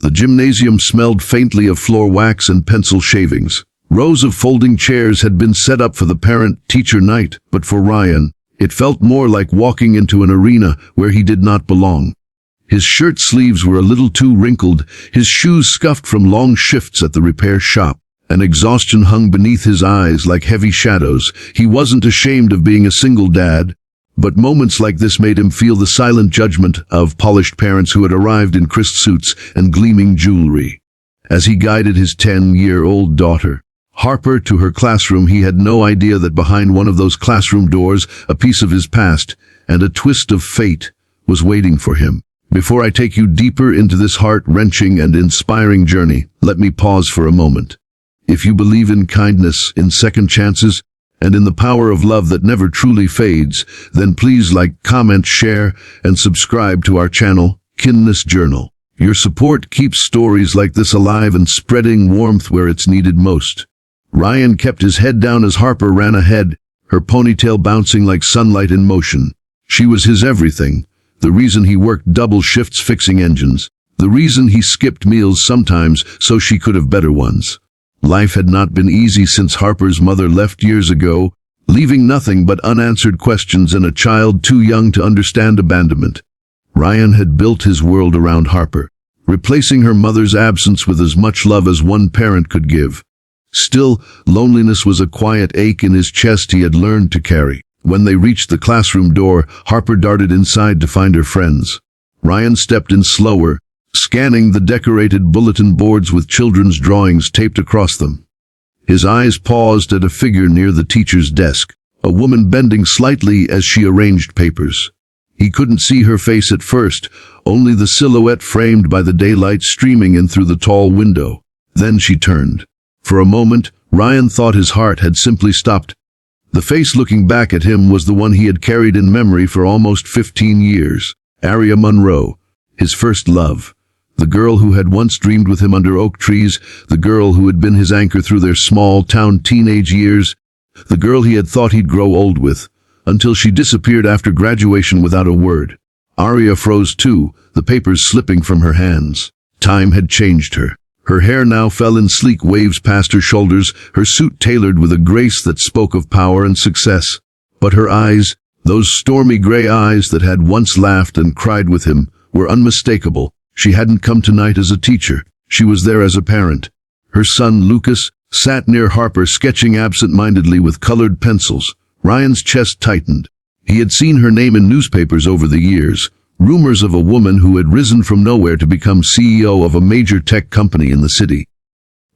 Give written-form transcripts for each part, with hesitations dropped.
The gymnasium smelled faintly of floor wax and pencil shavings. Rows of folding chairs had been set up for the parent-teacher night, but for Ryan, it felt more like walking into an arena where he did not belong. His shirt sleeves were a little too wrinkled, his shoes scuffed from long shifts at the repair shop, and exhaustion hung beneath his eyes like heavy shadows. He wasn't ashamed of being a single dad, but moments like this made him feel the silent judgment of polished parents who had arrived in crisp suits and gleaming jewelry. As he guided his 10-year-old daughter, Harper, to her classroom, he had no idea that behind one of those classroom doors, a piece of his past and a twist of fate was waiting for him. Before I take you deeper into this heart-wrenching and inspiring journey, let me pause for a moment. If you believe in kindness, in second chances, and in the power of love that never truly fades, then please like, comment, share, and subscribe to our channel, Kindness Journal. Your support keeps stories like this alive and spreading warmth where it's needed most. Ryan kept his head down as Harper ran ahead, her ponytail bouncing like sunlight in motion. She was his everything, the reason he worked double shifts fixing engines, the reason he skipped meals sometimes so she could have better ones. Life had not been easy since Harper's mother left years ago, leaving nothing but unanswered questions and a child too young to understand abandonment. Ryan had built his world around Harper, replacing her mother's absence with as much love as one parent could give. Still, loneliness was a quiet ache in his chest he had learned to carry. When they reached the classroom door, Harper darted inside to find her friends. Ryan stepped in slower, scanning the decorated bulletin boards with children's drawings taped across them. His eyes paused at a figure near the teacher's desk, a woman bending slightly as she arranged papers. He couldn't see her face at first, only the silhouette framed by the daylight streaming in through the tall window. Then she turned. For a moment, Ryan thought his heart had simply stopped. The face looking back at him was the one he had carried in memory for almost 15 years. Aria Monroe, his first love. The girl who had once dreamed with him under oak trees, the girl who had been his anchor through their small-town teenage years, the girl he had thought he'd grow old with, until she disappeared after graduation without a word. Aria froze too, the papers slipping from her hands. Time had changed her. Her hair now fell in sleek waves past her shoulders, her suit tailored with a grace that spoke of power and success. But her eyes, those stormy gray eyes that had once laughed and cried with him, were unmistakable. She hadn't come tonight as a teacher. She was there as a parent. Her son, Lucas, sat near Harper sketching absent-mindedly with colored pencils. Ryan's chest tightened. He had seen her name in newspapers over the years, rumors of a woman who had risen from nowhere to become CEO of a major tech company in the city.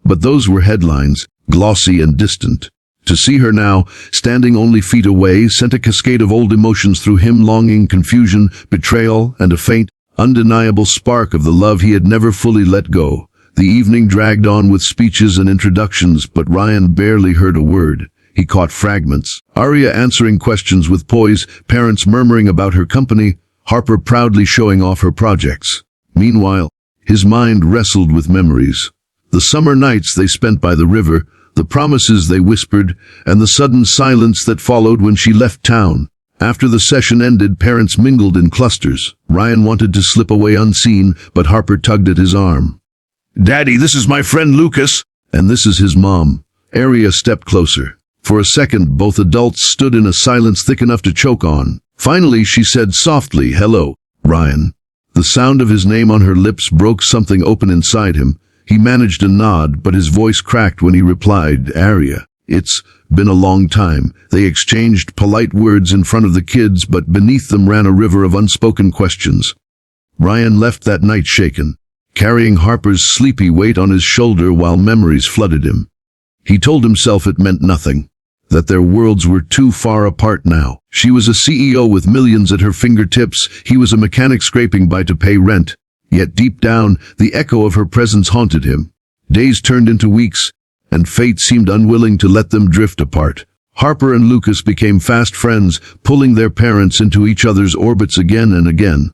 But those were headlines, glossy and distant. To see her now, standing only feet away, sent a cascade of old emotions through him: longing, confusion, betrayal, and a faint, undeniable spark of the love he had never fully let go. The evening dragged on with speeches and introductions, but Ryan barely heard a word. He caught fragments. Aria answering questions with poise, parents murmuring about her company, Harper proudly showing off her projects. Meanwhile, his mind wrestled with memories. The summer nights they spent by the river, the promises they whispered, and the sudden silence that followed when she left town. After the session ended, parents mingled in clusters. Ryan wanted to slip away unseen, but Harper tugged at his arm. "Daddy, this is my friend Lucas." "And this is his mom." Aria stepped closer. For a second, both adults stood in a silence thick enough to choke on. Finally, she said softly, "Hello, Ryan." The sound of his name on her lips broke something open inside him. He managed a nod, but his voice cracked when he replied, "Aria, it's been a long time." They exchanged polite words in front of the kids, but beneath them ran a river of unspoken questions. Ryan left that night shaken, carrying Harper's sleepy weight on his shoulder while memories flooded him. He told himself it meant nothing, that their worlds were too far apart now. She was a CEO with millions at her fingertips, he was a mechanic scraping by to pay rent. Yet deep down, the echo of her presence haunted him. Days turned into weeks, and fate seemed unwilling to let them drift apart. Harper and Lucas became fast friends, pulling their parents into each other's orbits again and again.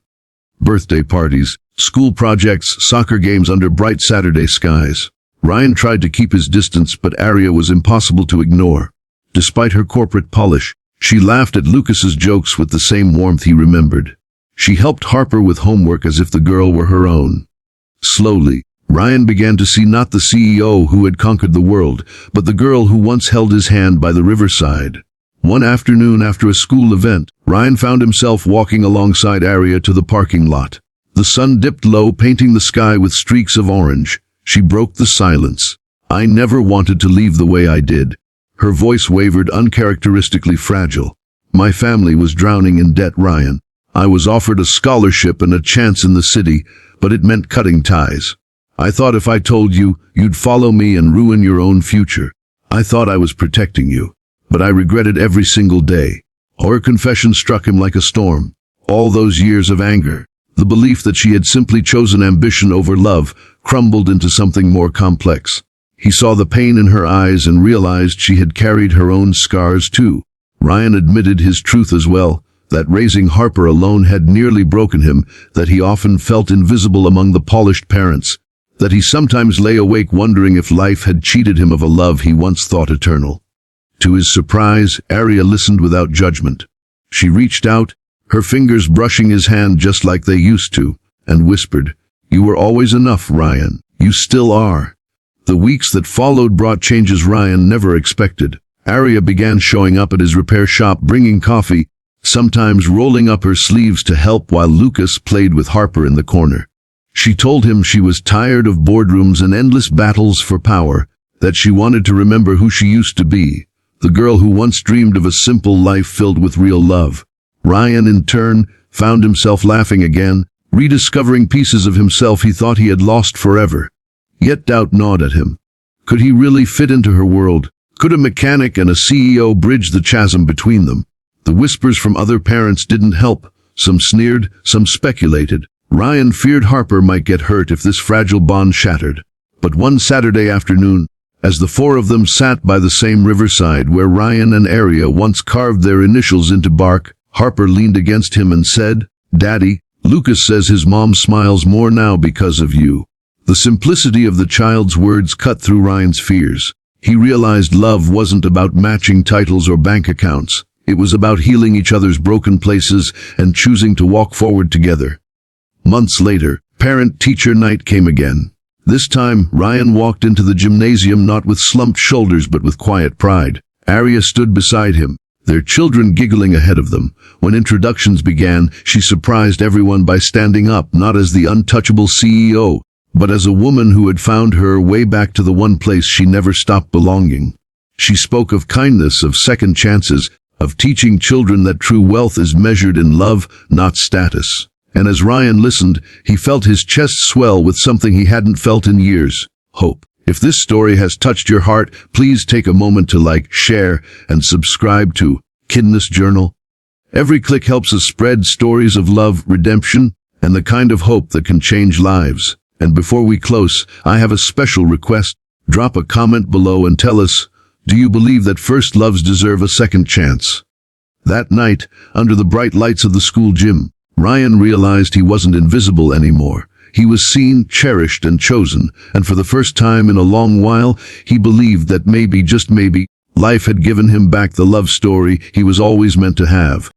Birthday parties, school projects, soccer games under bright Saturday skies. Ryan tried to keep his distance, but Aria was impossible to ignore. Despite her corporate polish, she laughed at Lucas's jokes with the same warmth he remembered. She helped Harper with homework as if the girl were her own. Slowly, Ryan began to see not the CEO who had conquered the world, but the girl who once held his hand by the riverside. One afternoon after a school event, Ryan found himself walking alongside Aria to the parking lot. The sun dipped low, painting the sky with streaks of orange. She broke the silence. "I never wanted to leave the way I did." Her voice wavered, uncharacteristically fragile. "My family was drowning in debt, Ryan. I was offered a scholarship and a chance in the city, but it meant cutting ties. I thought if I told you, you'd follow me and ruin your own future. I thought I was protecting you, but I regret it every single day." Her confession struck him like a storm. All those years of anger, the belief that she had simply chosen ambition over love, crumbled into something more complex. He saw the pain in her eyes and realized she had carried her own scars too. Ryan admitted his truth as well, that raising Harper alone had nearly broken him, that he often felt invisible among the polished parents, that he sometimes lay awake wondering if life had cheated him of a love he once thought eternal. To his surprise, Aria listened without judgment. She reached out, her fingers brushing his hand just like they used to, and whispered, "You were always enough, Ryan. You still are." The weeks that followed brought changes Ryan never expected. Aria began showing up at his repair shop bringing coffee, sometimes rolling up her sleeves to help while Lucas played with Harper in the corner. She told him she was tired of boardrooms and endless battles for power, that she wanted to remember who she used to be, the girl who once dreamed of a simple life filled with real love. Ryan, in turn, found himself laughing again, rediscovering pieces of himself he thought he had lost forever. Yet doubt gnawed at him. Could he really fit into her world? Could a mechanic and a CEO bridge the chasm between them? The whispers from other parents didn't help. Some sneered, some speculated. Ryan feared Harper might get hurt if this fragile bond shattered. But one Saturday afternoon, as the four of them sat by the same riverside where Ryan and Aria once carved their initials into bark, Harper leaned against him and said, "Daddy, Lucas says his mom smiles more now because of you." The simplicity of the child's words cut through Ryan's fears. He realized love wasn't about matching titles or bank accounts. It was about healing each other's broken places and choosing to walk forward together. Months later, parent-teacher night came again. This time, Ryan walked into the gymnasium not with slumped shoulders but with quiet pride. Aria stood beside him, their children giggling ahead of them. When introductions began, she surprised everyone by standing up, not as the untouchable CEO, but as a woman who had found her way back to the one place she never stopped belonging. She spoke of kindness, of second chances, of teaching children that true wealth is measured in love, not status. And as Ryan listened, he felt his chest swell with something he hadn't felt in years: hope. If this story has touched your heart, please take a moment to like, share, and subscribe to Kidness Journal. Every click helps us spread stories of love, redemption, and the kind of hope that can change lives. And before we close, I have a special request. Drop a comment below and tell us, do you believe that first loves deserve a second chance? That night, under the bright lights of the school gym, Ryan realized he wasn't invisible anymore. He was seen, cherished, and chosen, and for the first time in a long while, he believed that maybe, just maybe, life had given him back the love story he was always meant to have.